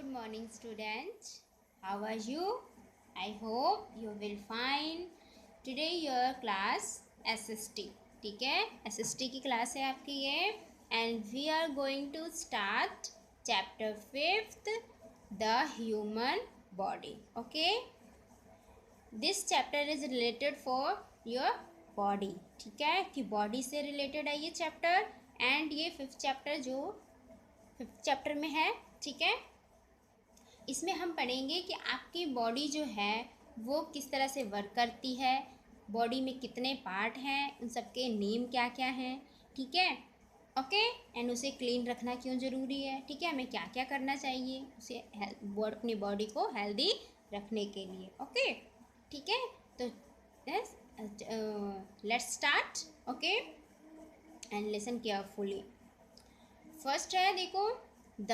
Good morning, students. How are you? I hope you will find today your class SST. ठीक है, SST की class है आपकी ये. And we are going to start chapter 5th, the human body. Okay, this chapter is related for your body. ठीक है, कि body से related है ये chapter. And ये फिफ्थ चैप्टर में है. ठीक है, इसमें हम पढ़ेंगे कि आपकी बॉडी जो है वो किस तरह से वर्क करती है, बॉडी में कितने पार्ट हैं, उन सबके नेम क्या क्या हैं. ठीक है, ओके. एंड उसे क्लीन रखना क्यों ज़रूरी है. ठीक है, हमें क्या क्या करना चाहिए उसे अपनी बॉडी को हेल्दी रखने के लिए. ओके, ठीक है. तो let's start. Okay, and listen carefully. First है, देखो, the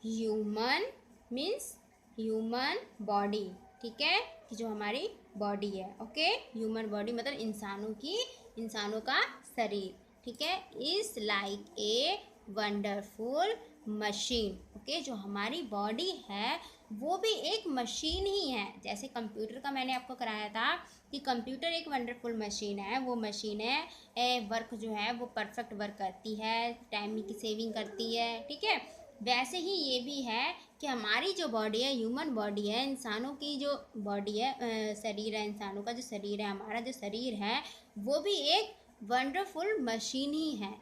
human means human body. ठीक है, कि जो हमारी बॉडी है. ओके, ह्यूमन बॉडी मतलब इंसानों का शरीर. ठीक है, is like a wonderful machine. Okay, जो हमारी बॉडी है वो भी एक मशीन ही है. जैसे कंप्यूटर का मैंने आपको कराया था कि कंप्यूटर एक वंडरफुल मशीन है. वो मशीन है वर्क जो है वो परफेक्ट वर्क करती है, टाइम की सेविंग करती है. ठीक है, वैसे ही ये भी है कि हमारी जो बॉडी है, ह्यूमन बॉडी है, इंसानों की जो बॉडी है, शरीर है, इंसानों का जो शरीर है, हमारा जो शरीर है वो भी एक वंडरफुल मशीन ही है.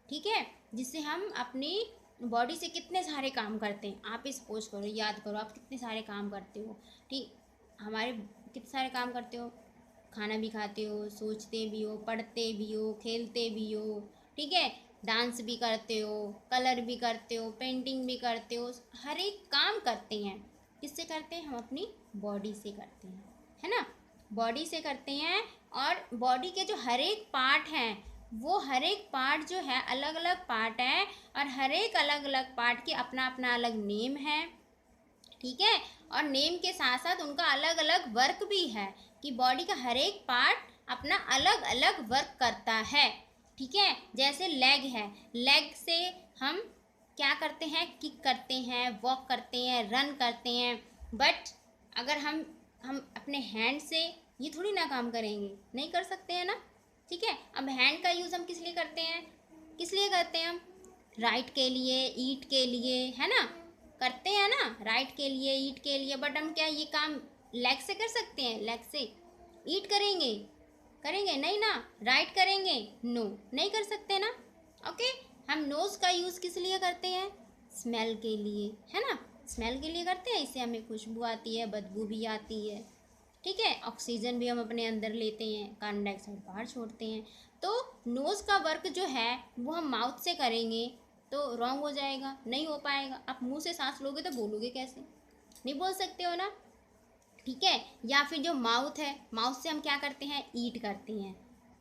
ठीक है, जिससे हम अपनी बॉडी से कितने सारे काम करते हैं. आप इस सपोज करो, याद करो, आप कितने सारे काम करते हो. ठीक, हमारे कितने सारे काम करते हो. खाना भी खाते हो, सोचते भी हो, पढ़ते भी हो, खेलते भी हो. ठीक है, डांस भी करते हो, कलर भी करते हो, पेंटिंग भी करते हो, हर एक काम करते हैं. किससे करते हैं? हम अपनी बॉडी से करते हैं, है ना. बॉडी से करते हैं. और बॉडी के जो हर एक पार्ट हैं वो हर एक पार्ट जो है अलग अलग पार्ट हैं, और हर एक अलग अलग पार्ट के अपना अपना अलग नेम है. ठीक है, और नेम के साथ साथ उनका अलग अलग वर्क भी है, कि बॉडी का हर एक पार्ट अपना अलग अलग वर्क करता है. ठीक है, जैसे लेग है, लेग से हम क्या करते हैं? किक करते हैं, वॉक करते हैं, रन करते हैं. बट अगर हम अपने हैंड से ये थोड़ी ना काम करेंगे, नहीं कर सकते हैं ना. ठीक है, अब हैंड का यूज़ हम किस लिए करते हैं? हम राइट के लिए, ईट के लिए, है ना, करते हैं ना, राइट के लिए, ईट के लिए. बट हम क्या ये काम लेग से कर सकते हैं? लेग से ईट करेंगे नहीं ना. राइट करेंगे? नो, नहीं कर सकते ना. ओके, हम नोज़ का यूज़ किस लिए करते हैं? स्मेल के लिए, है ना. स्मेल के लिए करते हैं, इससे हमें खुशबू आती है, बदबू भी आती है. ठीक है, ऑक्सीजन भी हम अपने अंदर लेते हैं, कार्बन डाइऑक्साइड बाहर छोड़ते हैं. तो नोज़ का वर्क जो है वो हम माउथ से करेंगे तो रॉन्ग हो जाएगा, नहीं हो पाएगा. आप मुंह से सांस लोगे तो बोलोगे कैसे? नहीं बोल सकते हो ना. ठीक है, या फिर जो माउथ है, माउथ से हम क्या करते हैं? ईट करते हैं,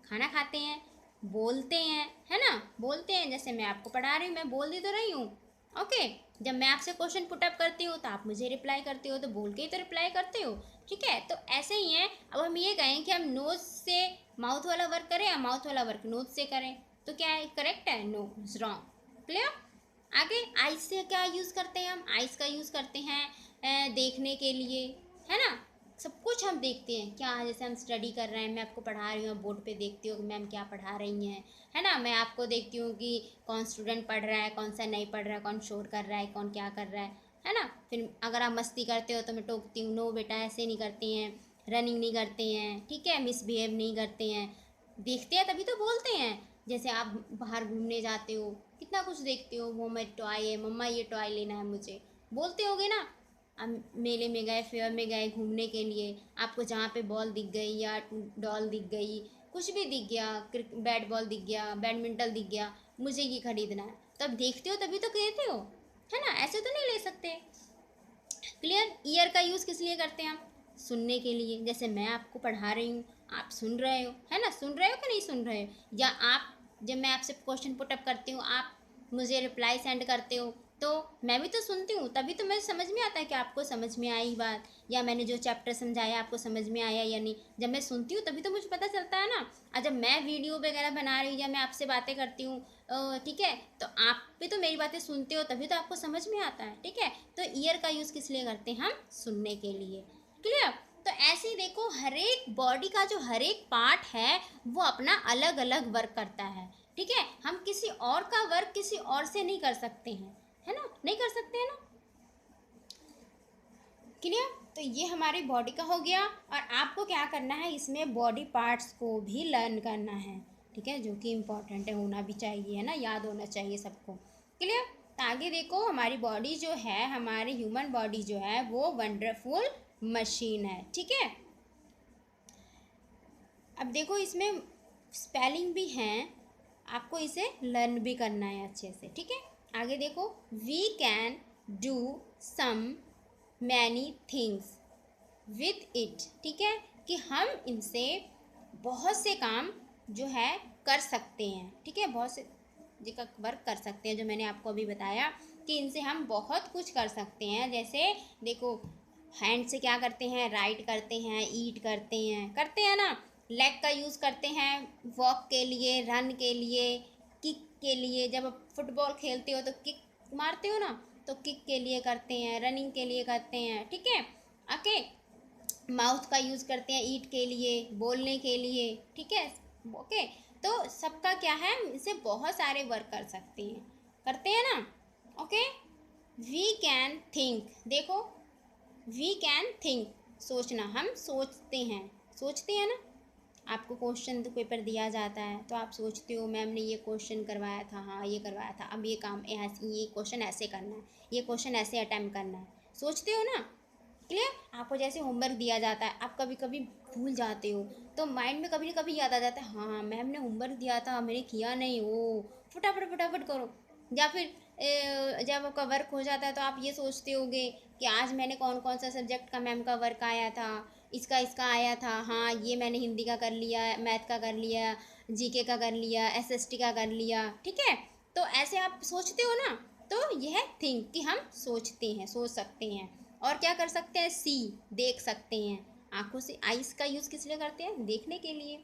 खाना खाते हैं, बोलते हैं, है ना. बोलते हैं, जैसे मैं आपको पढ़ा रही हूँ, मैं बोल दी तो रही हूँ. ओके, जब मैं आपसे क्वेश्चन पुटअप करती हूँ तो आप मुझे रिप्लाई करते हो, तो बोल के ही तो रिप्लाई करते हो. ठीक है, तो ऐसे ही है. अब हम ये कहें कि हम नोज़ से माउथ वाला वर्क करें या माउथ वाला वर्क नोज़ से करें, तो क्या है? करेक्ट है? No, is wrong. क्लियर. आगे आइज़ से क्या यूज़ करते हैं? हम आइज़ का यूज़ करते हैं देखने के लिए, है ना. सब कुछ हम देखते हैं. क्या, जैसे हम स्टडी कर रहे हैं, मैं आपको पढ़ा रही हूँ, बोर्ड पे देखती हूँ कि मैम क्या पढ़ा रही हैं, है ना. मैं आपको देखती हूँ कि कौन स्टूडेंट पढ़ रहा है, कौन सा नहीं पढ़ रहा है, कौन शोर कर रहा है, कौन क्या कर रहा है ना. फिर अगर आप मस्ती करते हो तो मैं टोकती हूँ, नो बेटा ऐसे नहीं करते हैं, रनिंग नहीं करते हैं, ठीक है, मिसबिहेव नहीं करते हैं. देखते हैं तभी तो बोलते हैं. जैसे आप बाहर घूमने जाते हो, कितना कुछ देखते हो, वो मैं टॉय है, मम्मा ये टॉय लेना है मुझे, बोलते होगे ना. अब मेले में गए, फेयर में गए घूमने के लिए, आपको जहाँ पे बॉल दिख गई या डॉल दिख गई, कुछ भी दिख गया, बैट बॉल दिख गया, बैडमिंटन दिख गया, मुझे ये खरीदना है, तब देखते हो तभी तो कहते हो, है ना. ऐसे तो नहीं ले सकते. क्लियर. ईयर का यूज़ किस लिए करते हैं हम? सुनने के लिए. जैसे मैं आपको पढ़ा रही हूँ, आप सुन रहे हो, है ना. सुन रहे हो कि नहीं सुन रहे हो? या आप, जब मैं आपसे क्वेश्चन पुटअप करती हूँ, आप मुझे रिप्लाई सेंड करते हो, तो मैं भी तो सुनती हूँ, तभी तो मुझे समझ में आता है कि आपको समझ में आई बात, या मैंने जो चैप्टर समझाया आपको समझ में आया या नहीं। जब मैं सुनती हूँ तभी तो मुझे पता चलता है ना। और जब मैं वीडियो वगैरह बना रही हूँ या मैं आपसे बातें करती हूँ, ठीक है, तो आप भी तो मेरी बातें सुनते हो, तभी तो आपको समझ में आता है। ठीक है, तो ईयर का यूज़ किस लिए करते हैं? हम सुनने के लिए। क्लियर? तो ऐसे ही देखो, हर एक बॉडी का जो हर एक पार्ट है वो अपना अलग अलग वर्क करता है। ठीक है, हम किसी और का वर्क किसी और से नहीं कर सकते हैं, है ना, नहीं कर सकते हैं ना। क्लियर? तो ये हमारी बॉडी का हो गया, और आपको क्या करना है, इसमें बॉडी पार्ट्स को भी लर्न करना है। ठीक है, जो कि इम्पोर्टेंट है, होना भी चाहिए, है ना, याद होना चाहिए सबको। क्लियर? तो आगे देखो, हमारी बॉडी जो है, हमारी ह्यूमन बॉडी जो है वो वंडरफुल मशीन है। ठीक है, अब देखो इसमें स्पेलिंग भी हैं, आपको इसे लर्न भी करना है अच्छे से। ठीक है, आगे देखो, we can do some many things with it. ठीक है, कि हम इनसे बहुत से काम जो है कर सकते हैं। ठीक है, बहुत से का वर्क कर सकते हैं, जो मैंने आपको अभी बताया कि इनसे हम बहुत कुछ कर सकते हैं। जैसे देखो, हैंड से क्या करते हैं, राइट करते हैं, ईट करते हैं ना। लेग का यूज़ करते हैं वॉक के लिए, रन के लिए, किक के लिए। जब आप फुटबॉल खेलते हो तो किक मारते हो ना, तो किक के लिए करते हैं, रनिंग के लिए करते हैं। ठीक है, ओके। माउथ का यूज़ करते हैं ईट के लिए, बोलने के लिए। ठीक है, ओके। तो सबका क्या है, इसे बहुत सारे वर्क कर सकते हैं, करते हैं ना। ओके, वी कैन थिंक, देखो, वी कैन थिंक, सोचना, हम सोचते हैं ना। आपको क्वेश्चन तो पेपर दिया जाता है तो आप सोचते हो, मैम ने ये क्वेश्चन करवाया था, हाँ ये करवाया था, अब ये काम ये क्वेश्चन ऐसे करना है, ये क्वेश्चन ऐसे अटैम्प्ट करना है, सोचते हो ना। क्लियर? आपको जैसे होमवर्क दिया जाता है, आप कभी कभी भूल जाते हो, तो माइंड में कभी ना कभी याद आ जाता है, हाँ मैम ने होमवर्क दिया था, मैंने किया नहीं, ओ फटाफट फटाफट करो। या फिर जब आपका वर्क हो जाता है तो आप ये सोचते होगे कि आज मैंने कौन कौन सा सब्जेक्ट का मैम का वर्क आया था, इसका इसका आया था, हाँ ये मैंने हिंदी का कर लिया, मैथ का कर लिया, जीके का कर लिया, एसएसटी का कर लिया। ठीक है, तो ऐसे आप सोचते हो ना। तो यह थिंक कि हम सोचते हैं, सोच सकते हैं। और क्या कर सकते हैं, सी, देख सकते हैं, आंखों से। आइस का यूज़ किस लिए करते हैं, देखने के लिए।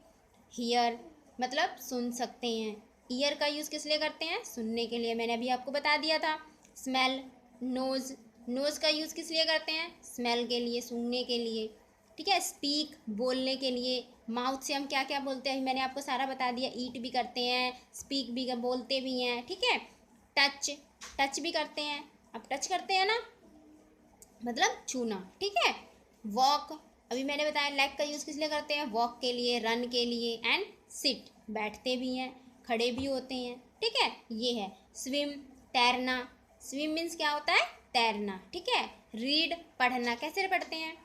हियर मतलब सुन सकते हैं, ईयर का यूज़ किस लिए करते हैं, सुनने के लिए, मैंने अभी आपको बता दिया था। स्मेल, नोज़, नोज़ का यूज़ किस लिए करते हैं, स्मेल के लिए, सूंघने के लिए। ठीक है, स्पीक, बोलने के लिए। माउथ से हम क्या क्या बोलते हैं, मैंने आपको सारा बता दिया। ईट भी करते हैं, स्पीक भी बोलते भी हैं। ठीक है, टच, टच भी करते हैं, अब टच करते हैं ना, मतलब छूना। ठीक है, वॉक, अभी मैंने बताया लेग का यूज़ किस लिए करते हैं, वॉक के लिए, रन के लिए। एंड सिट, बैठते भी हैं, खड़े भी होते हैं। ठीक है, ये है। स्विम, तैरना, स्विम मीन्स क्या होता है, तैरना। ठीक है, रीड, पढ़ना, कैसे पढ़ते हैं,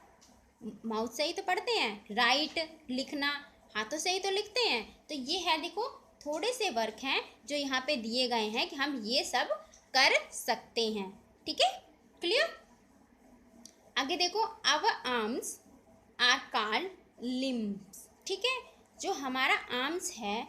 माउथ से ही तो पढ़ते हैं। राइट, लिखना, हाथों से ही तो लिखते हैं। तो ये है, देखो थोड़े से वर्क हैं जो यहाँ पे दिए गए हैं कि हम ये सब कर सकते हैं। ठीक है, क्लियर? आगे देखो, our arms are called limbs. ठीक है, जो हमारा आर्म्स है,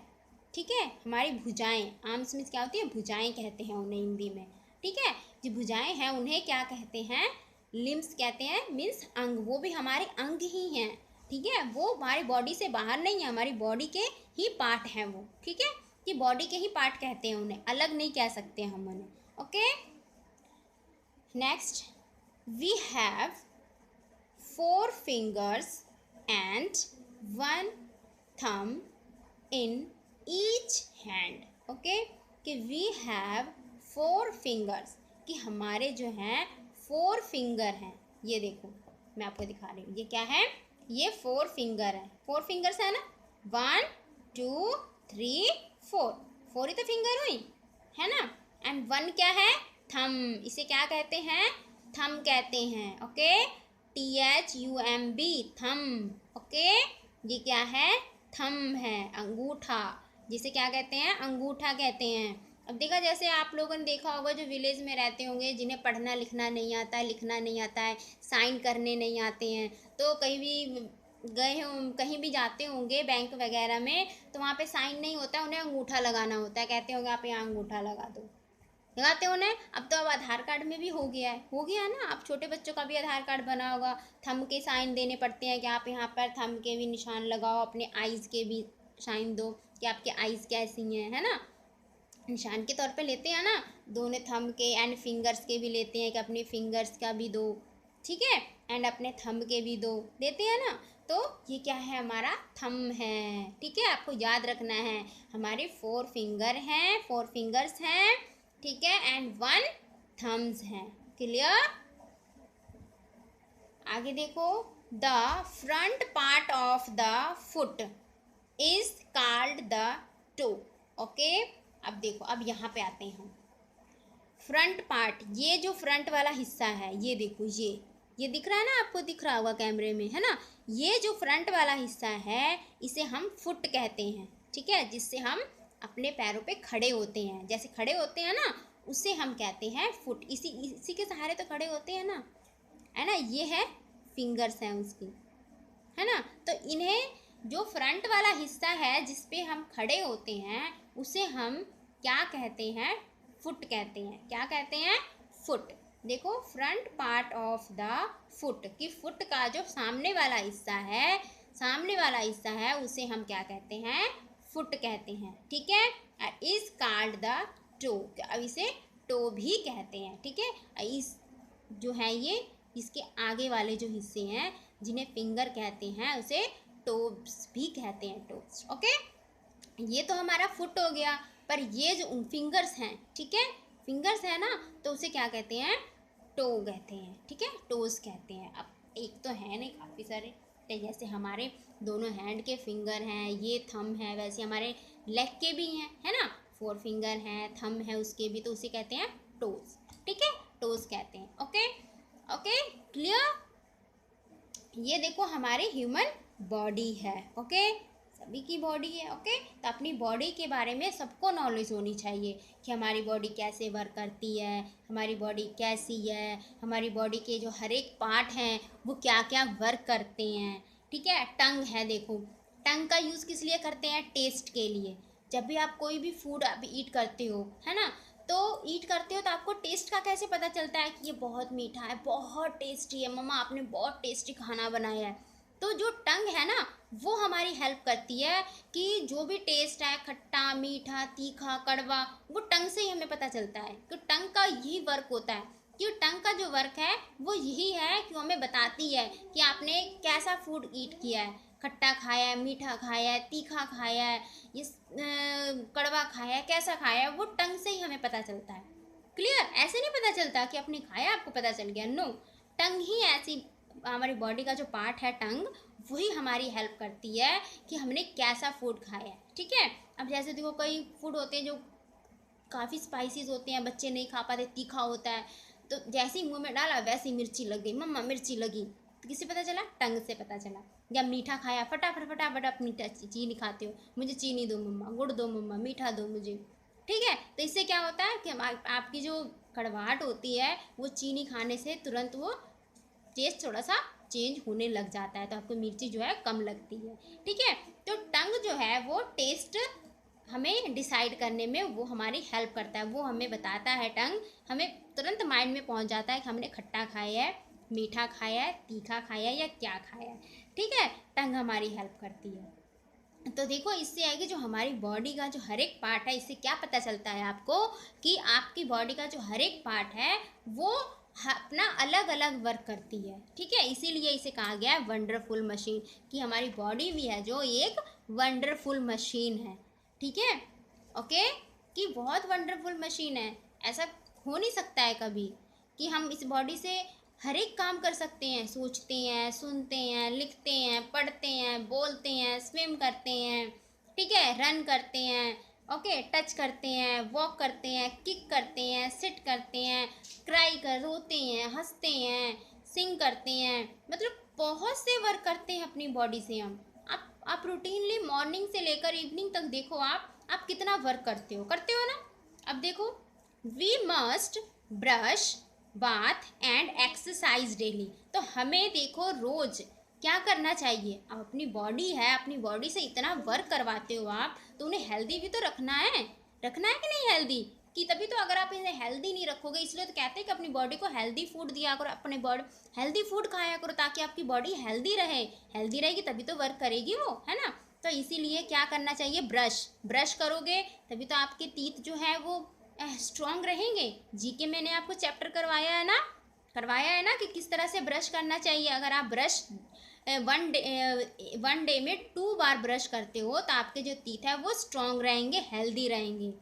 ठीक है, हमारी भुजाएं, आर्म्स मीन्स क्या होती है, भुजाएं कहते हैं उन्हें हिंदी में। ठीक है, जो भुजाएं हैं उन्हें क्या कहते हैं, लिम्स कहते हैं, मीन्स अंग। वो भी हमारे अंग ही हैं। ठीक है, वो हमारी बॉडी से बाहर नहीं है, हमारी बॉडी के ही पार्ट हैं वो। ठीक है, कि बॉडी के ही पार्ट कहते हैं उन्हें, अलग नहीं कह सकते हम उन्हें। Okay, next, we have 4 fingers and 1 thumb in each hand. Okay, कि वी हैव 4 fingers, कि हमारे जो हैं 4 फिंगर हैं। ये देखो, मैं आपको दिखा रही हूँ, ये क्या है, ये 4 फिंगर है। 4 फिंगर्स है ना, 1 2 3 4, 4 ही तो फिंगर हुई, है ना। एंड 1 क्या है, थम, इसे क्या कहते हैं, थम कहते हैं। ओके, THUMB, थम। ओके, ये क्या है, थम है, अंगूठा, जिसे क्या कहते हैं, अंगूठा कहते हैं। अब देखा, जैसे आप लोगों ने देखा होगा जो विलेज में रहते होंगे, जिन्हें पढ़ना लिखना नहीं आता है, लिखना नहीं आता है, साइन करने नहीं आते हैं, तो कहीं भी गए हों, कहीं भी जाते होंगे बैंक वगैरह में, तो वहाँ पे साइन नहीं होता है, उन्हें अंगूठा लगाना होता है, कहते होंगे आप यहाँ अंगूठा लगा दो, लगाते हो ना। अब तो अब आधार कार्ड में भी हो गया है ना। अब छोटे बच्चों का भी आधार कार्ड बना होगा, थंब के साइन देने पड़ते हैं कि आप यहाँ पर थंब के भी निशान लगाओ, अपने आइज़ के भी साइन दो कि आपके आइज़ कैसी हैं, है ना। निशान के तौर पे लेते हैं ना, दोनों थंब के एंड फिंगर्स के भी लेते हैं कि अपने फिंगर्स का भी दो, ठीक है, एंड अपने थंब के भी दो देते हैं ना। तो ये क्या है, हमारा थंब है, ठीक है। आपको याद रखना है हमारे 4 फिंगर हैं, 4 फिंगर्स हैं, ठीक है, एंड 1 थम्स हैं। क्लियर। आगे देखो, the front part of the foot is called the toe. Okay, अब देखो, अब यहाँ पे आते हैं हम। फ्रंट पार्ट, ये जो फ्रंट वाला हिस्सा है, ये देखो, ये दिख रहा है ना, आपको दिख रहा होगा कैमरे में, है ना। ये जो फ्रंट वाला हिस्सा है इसे हम फुट कहते हैं, ठीक है, जिससे हम अपने पैरों पे खड़े होते हैं, जैसे खड़े होते हैं ना, उसे हम कहते हैं फुट। इसी के सहारे तो खड़े होते हैं ना, है ना। ये है फिंगर्स हैं उसकी, है ना। तो इन्हें, जो फ्रंट वाला हिस्सा है जिस पे हम खड़े होते हैं, उसे हम क्या कहते हैं, फुट कहते हैं। क्या कहते हैं, फुट। देखो, front part of the foot, कि फुट का जो सामने वाला हिस्सा है, उसे हम क्या कहते हैं, फुट कहते हैं, ठीक है। इज कॉल्ड द टो, अब इसे टो भी कहते हैं, ठीक है। इस जो है ये, इसके आगे वाले जो हिस्से हैं जिन्हें फिंगर कहते हैं, उसे टोब्स भी कहते हैं, टोब्स। ओके, ये तो हमारा फुट हो गया। पर ये जो फिंगर्स हैं, ठीक है, फिंगर्स है ना, तो उसे क्या कहते हैं, टो कहते हैं, ठीक है, टोज कहते हैं। अब एक तो है नहीं, काफ़ी सारे, तो जैसे हमारे दोनों हैंड के फिंगर हैं, ये थंब है, वैसे हमारे लेग के भी हैं, है ना, 4 फिंगर हैं, थंब है उसके भी, तो उसे कहते हैं टोज, ठीक है, टोज कहते हैं। Okay okay, clear. ये देखो, हमारी ह्यूमन बॉडी है, ओके, सभी की बॉडी है, ओके। तो अपनी बॉडी के बारे में सबको नॉलेज होनी चाहिए कि हमारी बॉडी कैसे वर्क करती है, हमारी बॉडी कैसी है, हमारी बॉडी के जो हर एक पार्ट हैं वो क्या क्या वर्क करते हैं, ठीक है। टंग है, देखो, टंग का यूज़ किस लिए करते हैं, टेस्ट के लिए। जब भी आप कोई भी फूड आप ईट करते हो, है ना, तो ईट करते हो तो आपको टेस्ट का कैसे पता चलता है कि ये बहुत मीठा है, बहुत टेस्टी है, मम्मा आपने बहुत टेस्टी खाना बनाया है। तो जो टंग है ना, वो हमारी हेल्प करती है कि जो भी टेस्ट है, खट्टा, मीठा, तीखा, कड़वा, वो टंग से ही हमें पता चलता है। कि टंग का यही वर्क होता है, कि टंग का जो वर्क है वो यही है कि हमें बताती है कि आपने कैसा फूड ईट किया है, खट्टा खाया है, मीठा खाया है, तीखा खाया है, ये कड़वा खाया है, कैसा खाया है, वो टंग से ही हमें पता चलता है। क्लियर। ऐसे नहीं पता चलता कि आपने खाया आपको पता चल गया, नो। टंग ही ऐसी, हमारी बॉडी का जो पार्ट है टंग, वही हमारी हेल्प करती है कि हमने कैसा फूड खाया है, ठीक है। अब जैसे देखो, कई फूड होते हैं जो काफ़ी स्पाइसीज होते हैं, बच्चे नहीं खा पाते, तीखा होता है, तो जैसे ही मुंह में डाला वैसे ही मिर्ची लग गई, मम्मा मिर्ची लगी, तो किससे पता चला, टंग से पता चला। या मीठा खाया, फटाफट फटाफट आप मीठा चीनी खाते हो, मुझे चीनी दो मम्मा, गुड़ दो मम्मा, मीठा दो मुझे, ठीक है। तो इससे क्या होता है कि आपकी जो कड़वाहट होती है वो चीनी खाने से तुरंत वो टेस्ट थोड़ा सा चेंज होने लग जाता है, तो आपको मिर्ची जो है कम लगती है, ठीक है। तो टंग जो है वो टेस्ट हमें डिसाइड करने में वो हमारी हेल्प करता है, वो हमें बताता है, टंग हमें तुरंत माइंड में पहुंच जाता है कि हमने खट्टा खाया है, मीठा खाया है, तीखा खाया है या क्या खाया है, ठीक है। टंग हमारी हेल्प करती है। तो देखो, इससे है कि जो हमारी बॉडी का जो हर एक पार्ट है, इससे क्या पता चलता है आपको कि आपकी बॉडी का जो हर एक पार्ट है वो अपना अलग अलग वर्क करती है, ठीक है। इसीलिए इसे कहा गया है वंडरफुल मशीन, कि हमारी बॉडी भी है जो एक वंडरफुल मशीन है, ठीक है, ओके, कि बहुत वंडरफुल मशीन है। ऐसा हो नहीं सकता है कभी कि हम इस बॉडी से हर एक काम कर सकते हैं, सोचते हैं, सुनते हैं, लिखते हैं, पढ़ते हैं, बोलते हैं, स्विम करते हैं, ठीक है, रन करते हैं, ओके, टच करते हैं, वॉक करते हैं, किक करते हैं, सिट करते हैं, रोते हैं, हंसते हैं, सिंग करते हैं, मतलब बहुत से वर्क करते हैं अपनी बॉडी से हम। आप रूटीनली मॉर्निंग से लेकर इवनिंग तक देखो, आप कितना वर्क करते हो ना। अब देखो, we must brush, bath and exercise daily. तो हमें देखो रोज क्या करना चाहिए, अब अपनी बॉडी है, अपनी बॉडी से इतना वर्क करवाते हो आप, तो उन्हें हेल्दी भी तो रखना है कि नहीं हेल्दी, कि तभी तो अगर आप इन्हें हेल्दी नहीं रखोगे, इसलिए तो कहते हैं कि अपनी बॉडी को हेल्दी फूड दिया करो, अपने बॉडी हेल्दी फूड खाया करो ताकि आपकी बॉडी हेल्दी रहे। हेल्दी रहेगी तभी तो वर्क करेगी वो, है ना। तो इसीलिए क्या करना चाहिए, ब्रश ब्रश करोगे तभी तो आपके टीथ जो है वो स्ट्रॉन्ग रहेंगे। जीके मैंने आपको चैप्टर करवाया है ना कि किस तरह से ब्रश करना चाहिए। अगर आप ब्रश वन डे में 2 बार ब्रश करते हो तो आपके जो टीथ है वो स्ट्रॉन्ग रहेंगे, हेल्दी रहेंगे।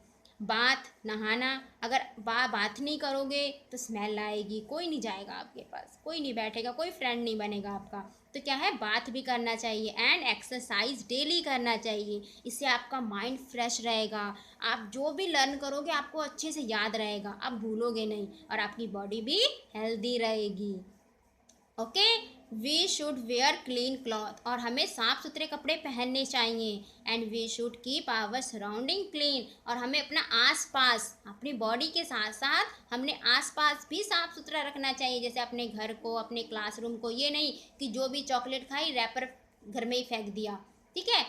बाथ नहाना, अगर बाथ नहीं करोगे तो स्मेल आएगी, कोई नहीं जाएगा आपके पास, कोई नहीं बैठेगा, कोई फ्रेंड नहीं बनेगा आपका। तो क्या है, बाथ भी करना चाहिए एंड एक्सरसाइज डेली करना चाहिए। इससे आपका माइंड फ्रेश रहेगा, आप जो भी लर्न करोगे आपको अच्छे से याद रहेगा, आप भूलोगे नहीं और आपकी बॉडी भी हेल्दी रहेगी। Okay, we should wear clean cloth, और हमें साफ सुथरे कपड़े पहनने चाहिए। And we should keep our surrounding clean, और हमें अपना आसपास, अपनी बॉडी के साथ साथ हमने आसपास भी साफ सुथरा रखना चाहिए, जैसे अपने घर को, अपने क्लासरूम को। ये नहीं कि जो भी चॉकलेट खाई रैपर घर में ही फेंक दिया, ठीक है,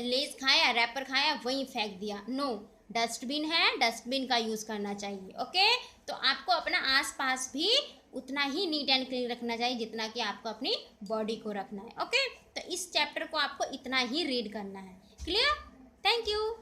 लेस खाया रैपर खाया वहीं फेंक दिया, नो। डस्टबिन है, डस्टबिन का यूज़ करना चाहिए। ओके, तो आपको अपना आसपास भी उतना ही नीट एंड क्लीन रखना चाहिए जितना कि आपको अपनी बॉडी को रखना है। ओके, तो इस चैप्टर को आपको इतना ही रीड करना है। क्लियर? Thank you.